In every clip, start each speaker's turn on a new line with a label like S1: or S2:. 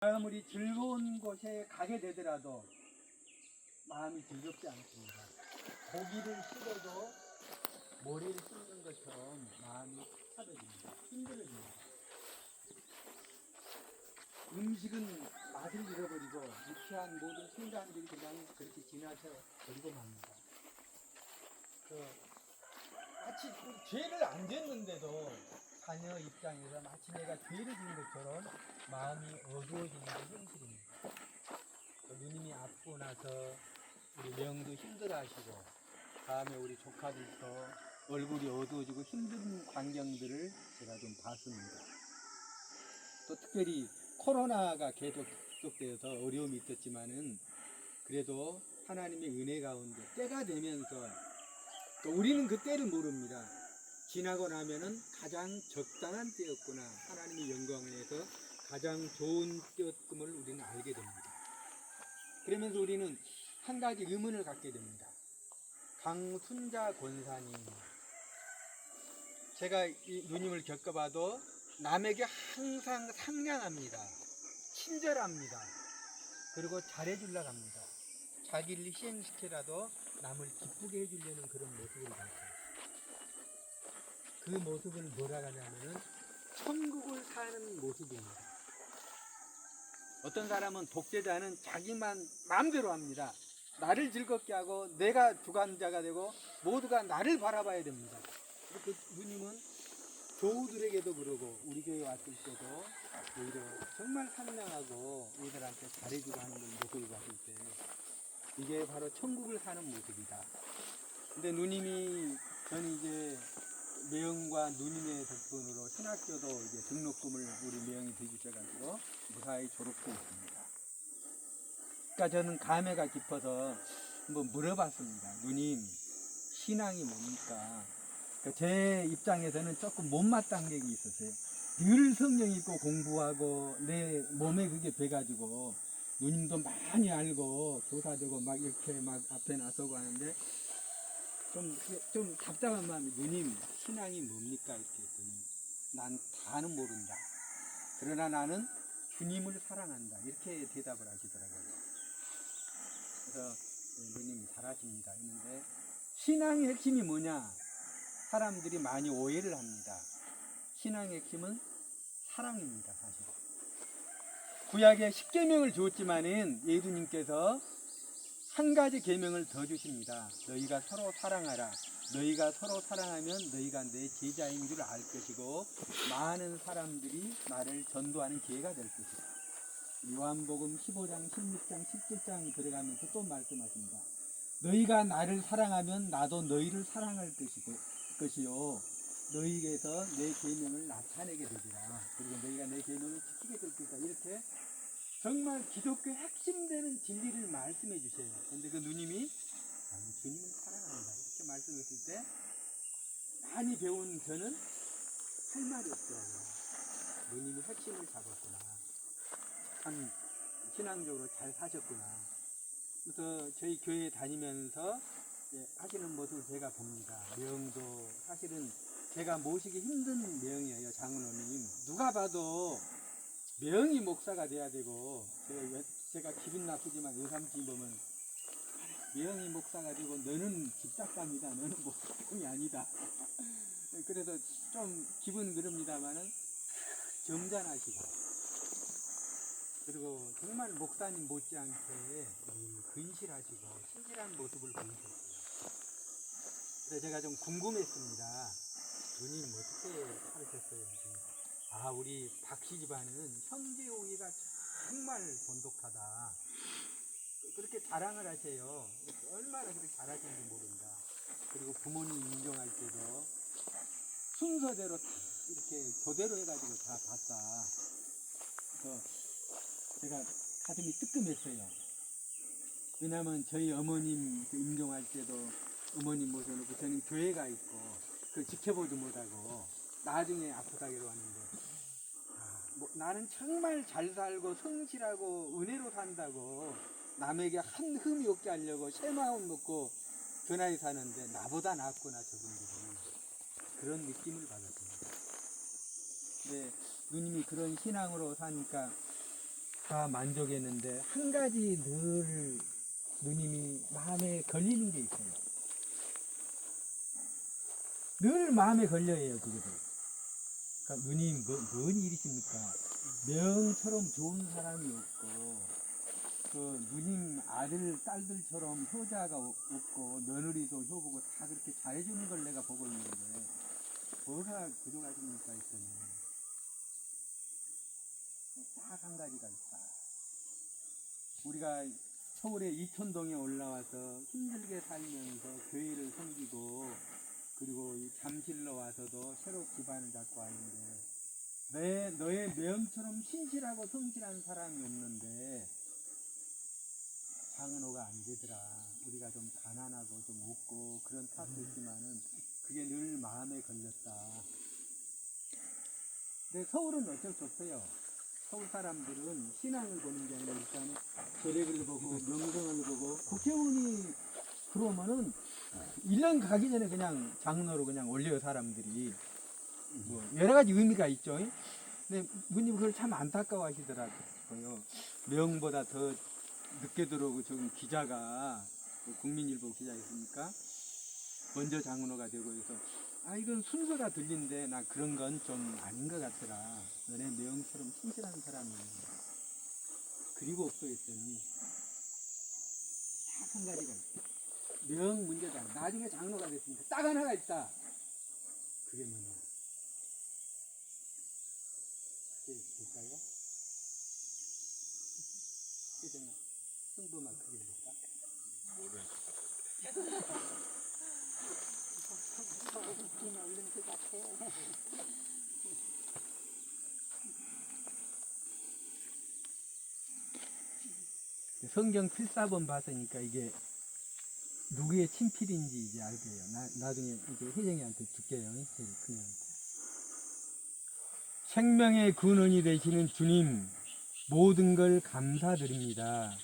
S1: 아무리 즐거운 곳에 가게 되더라도 마음이 즐겁지 않습니다. 고기를 씹어도 모래를 씹는 것처럼 마음이 차가워집니다. 힘들어집니다. 음식은 맛을 잃어버리고 유쾌한 모든 순간들이 그냥 그렇게 지나쳐 버리고 맙니다. 마치 죄를 안 졌는데도 자녀 입장에서 마치 내가 죄를 지은 것처럼 마음이 어두워지는 게 현실입니다. 누님이 아프고 나서 우리 명도 힘들어하시고 다음에 우리 조카들도 얼굴이 어두워지고 힘든 광경들을 제가 좀 봤습니다. 또 특별히 코로나가 계속되어서 어려움이 있었지만은 그래도 하나님의 은혜 가운데 때가 되면서 또 우리는 그 때를 모릅니다. 지나고 나면은 가장 적당한 때였구나. 하나님의 영광을 위해서 가장 좋은 때였음을 우리는 알게 됩니다. 그러면서 우리는 한 가지 의문을 갖게 됩니다. 강순자 권사님, 제가 이 누님을 겪어봐도 남에게 항상 상냥합니다. 친절합니다. 그리고 잘해주려고 합니다. 자기를 희생시켜라도 남을 기쁘게 해주려는 그런 모습을 봤어요. 그 모습을 뭐라 하냐면은 천국을 사는 모습입니다. 어떤 사람은 독재자는 자기만 마음대로 합니다. 나를 즐겁게 하고 내가 주관자가 되고 모두가 나를 바라봐야 됩니다. 그 누님은 교우들에게도 그러고 우리 교회 왔을 때도 오히려 정말 상냥하고 이들한테 잘해주고 하는 모습을 봤을 때 이게 바로 천국을 사는 모습이다. 근데 누님이 저는 이제 매형과 누님의 덕분으로 신학교도 이제 등록금을 우리 매형이 대주셔가지고 무사히 졸업해 있습니다. 그러니까 저는 감회가 깊어서 한번 물어봤습니다. 누님, 신앙이 뭡니까? 그러니까 제 입장에서는 조금 못마땅한 게 있었어요. 늘 성경 읽고 공부하고 내 몸에 그게 배가지고 누님도 많이 알고 교사되고 막 이렇게 막 앞에 나서고 하는데 좀 답답한 마음이 누님 신앙이 뭡니까? 이렇게 했더니 난 다는 모른다. 그러나 나는 주님을 사랑한다. 이렇게 대답을 하시더라고요. 그래서 누님이 잘하십니다. 했는데 신앙의 핵심이 뭐냐? 사람들이 많이 오해를 합니다. 신앙의 핵심은 사랑입니다. 사실. 구약에 10계명을 주었지만은 예수님께서 한 가지 계명을 더 주십니다. 너희가 서로 사랑하라. 너희가 서로 사랑하면 너희가 내 제자인 줄 알 것이고 많은 사람들이 나를 전도하는 기회가 될 것이다. 요한복음 15장, 16장, 17장 들어가면서 또 말씀하십니다. 너희가 나를 사랑하면 나도 너희를 사랑할 것이요 너희에게서 내 계명을 나타내게 되리라. 그리고 너희가 내 계명을 지키게 될 것이다. 이렇게 정말 기독교의 핵심되는 진리를 말씀해 주세요. 그런데 그 누님이 나는 주님을 사랑한다 이렇게 말씀했을 때 많이 배운 저는 할 말이 없더라고요. 누님이 핵심을 잡았구나. 참 신앙적으로 잘 사셨구나. 그래서 저희 교회 다니면서 하시는 모습을 제가 봅니다. 명도 사실은 제가 모시기 힘든 명이에요. 장로님. 누가 봐도 명이 목사가 돼야 되고 제가 기분 나쁘지만 의삼지 보면 명이 목사가 되고 너는 집사감이다. 너는 목사감이 아니다. 그래서 좀 기분 그럽니다만은 점잖하시고 그리고 정말 목사님 못지않게 근실하시고 신실한 모습을 보이셨어요. 그래서 제가 좀 궁금했습니다. 누님 어떻게 살으셨어요? 우리 박씨 집안은 형제 우애가 정말 돈독하다. 그렇게 자랑을 하세요. 얼마나 그렇게 잘하시는지 모른다. 그리고 부모님 인정할 때도 순서대로 다 이렇게 교대로 해가지고 다 봤다. 그래서 제가 가슴이 뜨끔했어요. 왜냐하면 저희 어머님 임종할 때도 어머님 모셔놓고 저는 교회가 있고 그걸 지켜보지 못하고 나중에 아프다기로 하는데 나는 정말 잘 살고 성실하고 은혜로 산다고 남에게 한 흠이 없게 하려고 새 마음 먹고 변화해 사는데 나보다 낫구나 저분들이 그런 느낌을 받았습니다. 네, 누님이 그런 신앙으로 사니까 다 만족했는데 한 가지 늘 누님이 마음에 걸리는 게 있어요. 늘 마음에 걸려요, 그거를. 그러니까 누님, 뭔 일이십니까? 명처럼 좋은 사람이 없고, 그 누님 아들, 딸들처럼 효자가 없고, 며느리도 효보고 다 그렇게 잘해주는 걸 내가 보고 있는데, 뭐가 부족하십니까? 했더니, 딱 한 가지가 있다. 우리가 서울의 이촌동에 올라와서 힘들게 살면서 교회를 섬기고, 그리고 이 잠실로 와서도 새로 기반을 잡고 하는데, 너의 명처럼 신실하고 성실한 사람이 없는데, 장은호가 안 되더라. 우리가 좀 가난하고 좀 없고 그런 탓도 있지만은 그게 늘 마음에 걸렸다. 근데 서울은 어쩔 수 없어요. 서울 사람들은 신앙을 보는 게 아니라 일단 재력을 보고 명성을 보고 국회의원이 들어오면은 1년 가기 전에 그냥 장로로 그냥 올려요, 사람들이. 뭐 여러 가지 의미가 있죠. 근데 누님 그걸 참 안타까워 하시더라고요. 명보다 더 늦게 들어오고 지금 기자가 국민일보 기자였으니까 먼저 장로가 되고 해서 이건 순서가 들린데 나 그런 건 좀 아닌 것 같더라. 너네 명처럼 신실한 사람이 그리고 없어 했더니 딱 한 가지가 있어. 명 문제다. 나중에 장로가 됐으니까 딱 하나가 있다. 그게 뭐냐? 그게 뭘까요? 그게 정말 승부만 그게 뭘까? 성경 필사본 봤으니까 이게 누구의 친필인지 이제 알게요. 나중에 이제 혜정이한테 줄게요. 제일 큰애한테. 생명의 근원이 되시는 주님, 모든 걸 감사드립니다.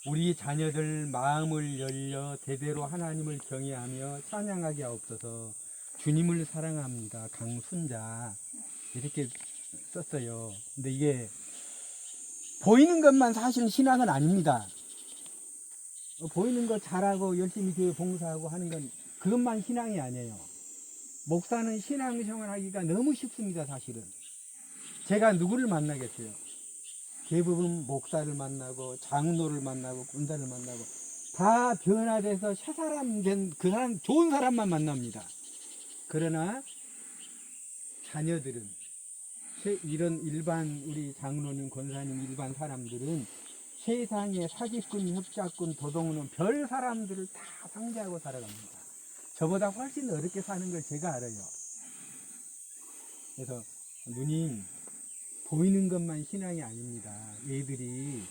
S1: 우리 자녀들 마음을 열려 대대로 하나님을 경외하며 찬양하게 하옵소서. 주님을 사랑합니다. 강순자. 이렇게 썼어요. 근데 이게 보이는 것만 사실 신앙은 아닙니다. 보이는 거 잘하고 열심히 교회 봉사하고 하는 건 그것만 신앙이 아니에요. 목사는 신앙생활 하기가 너무 쉽습니다, 사실은. 제가 누구를 만나겠어요? 대부분 목사를 만나고 장로를 만나고 군사를 만나고 다 변화돼서 새 사람 된 그 사람 좋은 사람만 만납니다. 그러나 자녀들은 이런 일반 우리 장로님 권사님 일반 사람들은 세상에 사기꾼 협작꾼 도둑놈 별 사람들을 다 상대하고 살아갑니다. 저보다 훨씬 어렵게 사는 걸 제가 알아요. 그래서 누님 보이는 것만 신앙이 아닙니다. 얘들이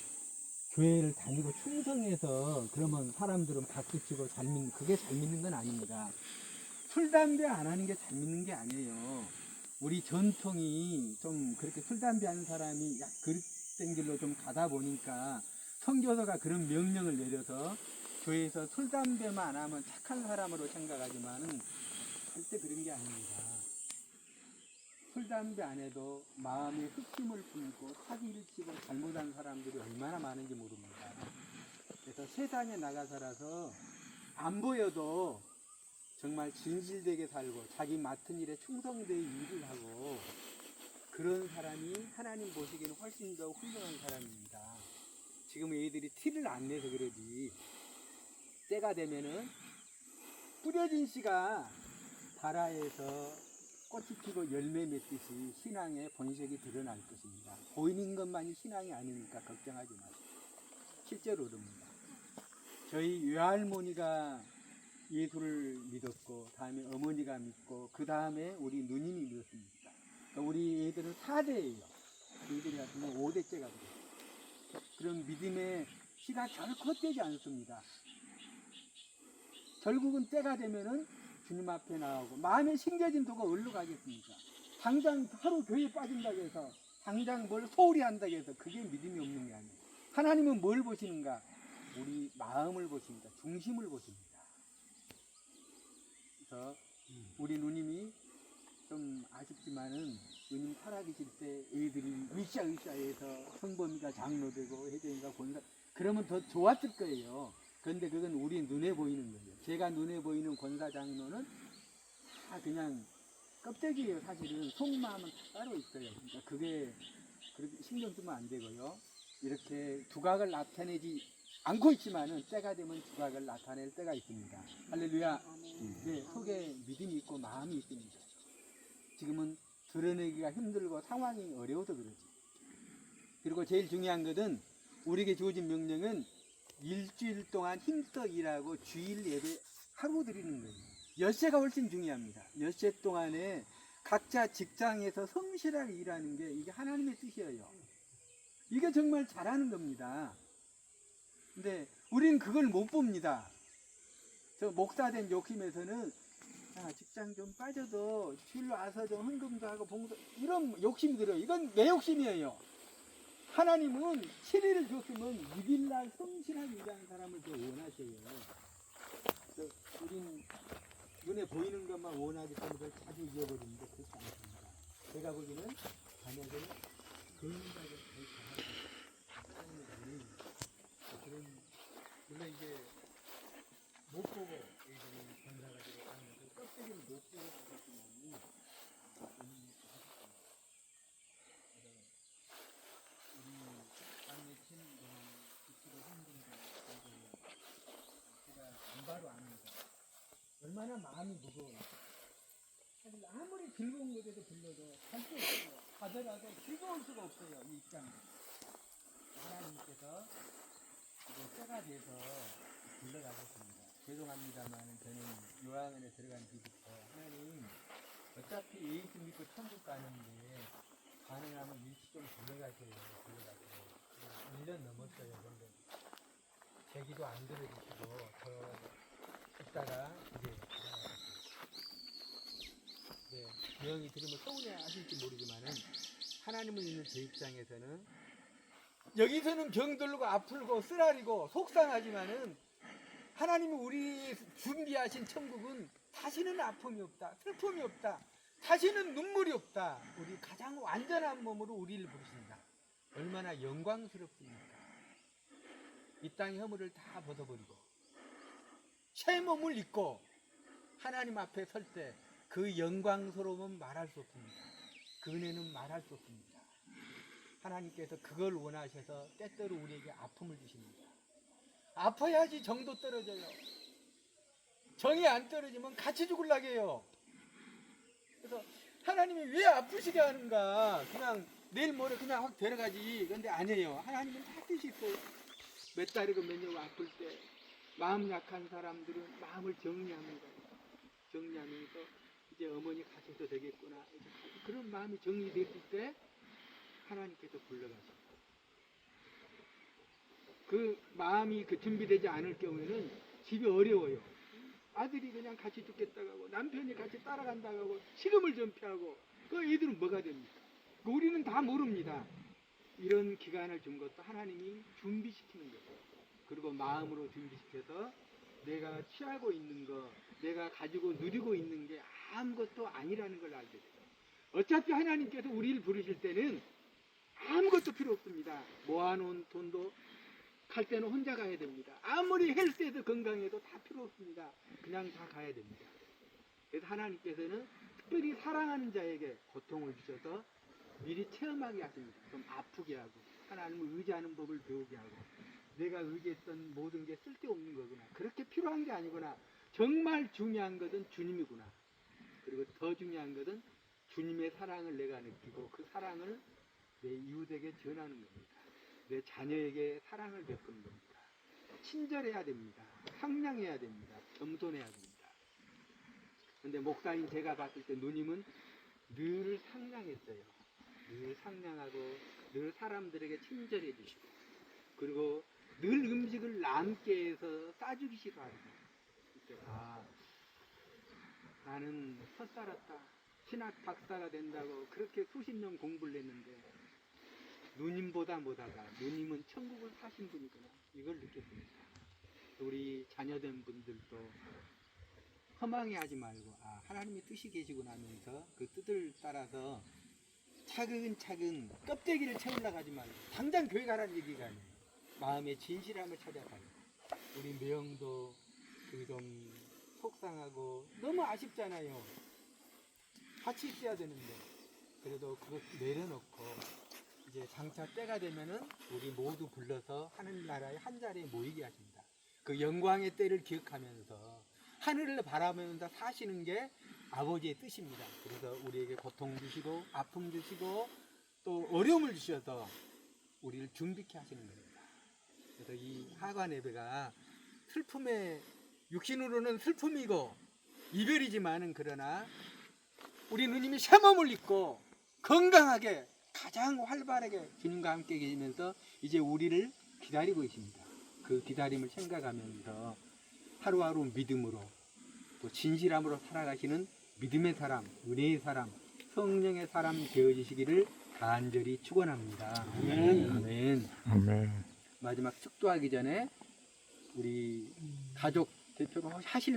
S1: 교회를 다니고 충성해서 그러면 사람들은 박수치고 잘 믿는 그게 잘 믿는 건 아닙니다. 술 담배 안 하는 게 잘 믿는 게 아니에요. 우리 전통이 좀 그렇게 술 담배 하는 사람이 그릇된 길로 좀 가다 보니까 선교사가 그런 명령을 내려서 교회에서 술 담배만 안 하면 착한 사람으로 생각하지만은 절대 그런 게 아닙니다. 술 담배 안 해도 마음에 흑심을 품고 사기를 치고 잘못한 사람들이 얼마나 많은지 모릅니다. 그래서 세상에 나가 살아서 안 보여도 정말 진실되게 살고 자기 맡은 일에 충성되게 일을 하고 그런 사람이 하나님 보시기에는 훨씬 더 훌륭한 사람입니다. 지금 애들이 티를 안 내서 그러지 때가 되면은 뿌려진 씨가 발아에서 꽃이 피고 열매 맺듯이 신앙의 본색이 드러날 것입니다. 보이는 것만이 신앙이 아니니까 걱정하지 마시고 실제로 그럽니다. 저희 외할머니가 예수를 믿었고 다음에 어머니가 믿고 그 다음에 우리 누님이 믿었습니다. 그러니까 우리 애들은 4대예요. 애들이 같으면 5대째가 되겠어요. 그런 믿음의 씨가 결코 떼지 않습니다. 결국은 때가 되면은 주님 앞에 나오고 마음에 심겨진 도가 어디로 가겠습니까? 당장 하루 교회 빠진다고 해서 당장 뭘 소홀히 한다고 해서 그게 믿음이 없는 게 아니에요. 하나님은 뭘 보시는가? 우리 마음을 보십니다. 중심을 보십니다. 그래서 우리 누님이 좀 아쉽지만은 누님 살아계실 때 애들이 으쌰으쌰해서 성범이가 장로되고 혜정이가 권사 그러면 더 좋았을 거예요. 그런데 그건 우리 눈에 보이는 거예요. 제가 눈에 보이는 권사 장로는 다 그냥 껍데기예요. 사실은 속마음은 따로 있어요. 그러니까 그게 그렇게 신경 쓰면 안 되고요. 이렇게 두각을 나타내지 않고 있지만은 때가 되면 두각을 나타낼 때가 있습니다. 할렐루야. 네, 속에 믿음이 있고 마음이 있습니다. 지금은 드러내기가 힘들고 상황이 어려워서 그러지. 그리고 제일 중요한 것은 우리에게 주어진 명령은 일주일 동안 힘써 일하고 주일 예배 하루 드리는 거예요. 엿새가 훨씬 중요합니다. 엿새 동안에 각자 직장에서 성실하게 일하는 게 이게 하나님의 뜻이에요. 이게 정말 잘하는 겁니다. 근데 우리는 그걸 못 봅니다. 저 목사된 욕심에서는 직장 좀 빠져도 주일로 와서 좀 헌금도 하고 봉도 이런 욕심이 들어요. 이건 내 욕심이에요. 하나님은 7일을 줬으면 6일날 성실하게 일하는 사람을 더 원하셔요. 우린 눈에 보이는 것만 원하기 때문에 자주 잊어버리는데 그렇지 않습니다. 제가 보기에는 자녀들 건강하게 잘 자라는 그런 물론 이제 못 보고 애들이 건사가 되고 하는 그 껍데기를 못 보고 가겠지만 우리 땅에 치는 지치고 힘든 거 제가 안바로 압니다. 얼마나 마음이 무거워요. 사실 아무리 즐거운 곳에도 불러도 갈 수 없어요. 가더라도 즐거울 수가 없어요. 이 입장에. 하나님께서 이제 때가 돼서 불러가셨습니다. 죄송합니다만 저는 요한원에 들어간 뒤부터 하나님 어차피 예수 믿고 천국 가는데 가능하면 일찍 좀 불러가세요. 1년 넘었어요. 근데 제기도 안 들어주시고 더 있다가 이제 네, 명이 들으면 서운해 하실지 모르지만은 하나님을 믿는 제 입장에서는 여기서는 병들고 아플고 쓰라리고 속상하지만은 하나님이 우리 준비하신 천국은 다시는 아픔이 없다, 슬픔이 없다, 다시는 눈물이 없다. 우리 가장 완전한 몸으로 우리를 부르신다. 얼마나 영광스럽습니까? 이 땅의 허물을 다 벗어버리고 새 몸을 입고 하나님 앞에 설 때 그 영광스러움은 말할 수 없습니다. 그 은혜는 말할 수 없습니다. 하나님께서 그걸 원하셔서 때때로 우리에게 아픔을 주십니다. 아파야지 정도 떨어져요. 정이 안 떨어지면 같이 죽을라게 해요. 그래서 하나님이 왜 아프시게 하는가? 그냥 내일 모레 그냥 확 데려가지. 그런데 아니에요. 하나님은 다 뜻이 있어요. 몇 달이고 몇 년 아플 때 마음 약한 사람들은 마음을 정리합니다. 정리하면서 이제 어머니 가셔도 되겠구나. 그런 마음이 정리됐을 때 하나님께서 불러가십니다. 그 마음이 준비되지 않을 경우에는 집이 어려워요. 아들이 그냥 같이 죽겠다고 하고 남편이 같이 따라간다고 하고 식음을 전폐하고 그 애들은 뭐가 됩니까? 우리는 다 모릅니다. 이런 기간을 준 것도 하나님이 준비시키는 거예요. 그리고 마음으로 준비시켜서 내가 취하고 있는 거, 내가 가지고 누리고 있는 게 아무것도 아니라는 걸 알게 돼요. 어차피 하나님께서 우리를 부르실 때는 아무것도 필요 없습니다. 모아놓은 돈도 갈 때는 혼자 가야 됩니다. 아무리 헬스해도 건강해도 다 필요 없습니다. 그냥 다 가야 됩니다. 그래서 하나님께서는 특별히 사랑하는 자에게 고통을 주셔서 미리 체험하게 하십니다. 좀 아프게 하고 하나님을 의지하는 법을 배우게 하고 내가 의지했던 모든 게 쓸데없는 거구나. 그렇게 필요한 게 아니구나. 정말 중요한 것은 주님이구나. 그리고 더 중요한 것은 주님의 사랑을 내가 느끼고 그 사랑을 내 이웃에게 전하는 겁니다. 내 자녀에게 사랑을 베푸는 겁니다. 친절해야 됩니다. 상냥해야 됩니다. 겸손해야 됩니다. 그런데 목사인 제가 봤을 때 누님은 늘 상냥했어요. 늘 상냥하고 늘 사람들에게 친절해 주시고 그리고 늘 음식을 남게 해서 싸주기시도 하고 나는 헛살았다. 신학 박사가 된다고 그렇게 수십 년 공부를 했는데 누님보다 못하다. 누님은 천국을 사신 분이구나. 이걸 느꼈습니다. 우리 자녀된 분들도 허망해하지 말고 하나님의 뜻이 계시구나 하면서 그 뜻을 따라서 차근차근 껍데기를 채우려 가지 말고 당장 교회 가라는 얘기가 아니에요. 마음의 진실함을 찾아가요. 우리 매형도 좀 속상하고 너무 아쉽잖아요. 같이 있어야 되는데 그래도 그것 내려놓고 이제 장차 때가 되면은 우리 모두 불러서 하늘나라의 한 자리에 모이게 하십니다. 그 영광의 때를 기억하면서 하늘을 바라보면서 사시는 게 아버지의 뜻입니다. 그래서 우리에게 고통 주시고 아픔 주시고 또 어려움을 주셔서 우리를 준비케 하시는 겁니다. 그래서 이 하관 예배가 슬픔의 육신으로는 슬픔이고 이별이지만은 그러나 우리 누님이 새 몸을 입고 건강하게 가장 활발하게 주님과 함께 계시면서 이제 우리를 기다리고 계십니다. 그 기다림을 생각하면서 하루하루 믿음으로 또 진실함으로 살아가시는 믿음의 사람, 은혜의 사람, 성령의 사람 되어주시기를 간절히 축원합니다. 아멘. 아멘.
S2: 아멘.
S1: 마지막 축도하기 전에 우리 가족 대표가 하실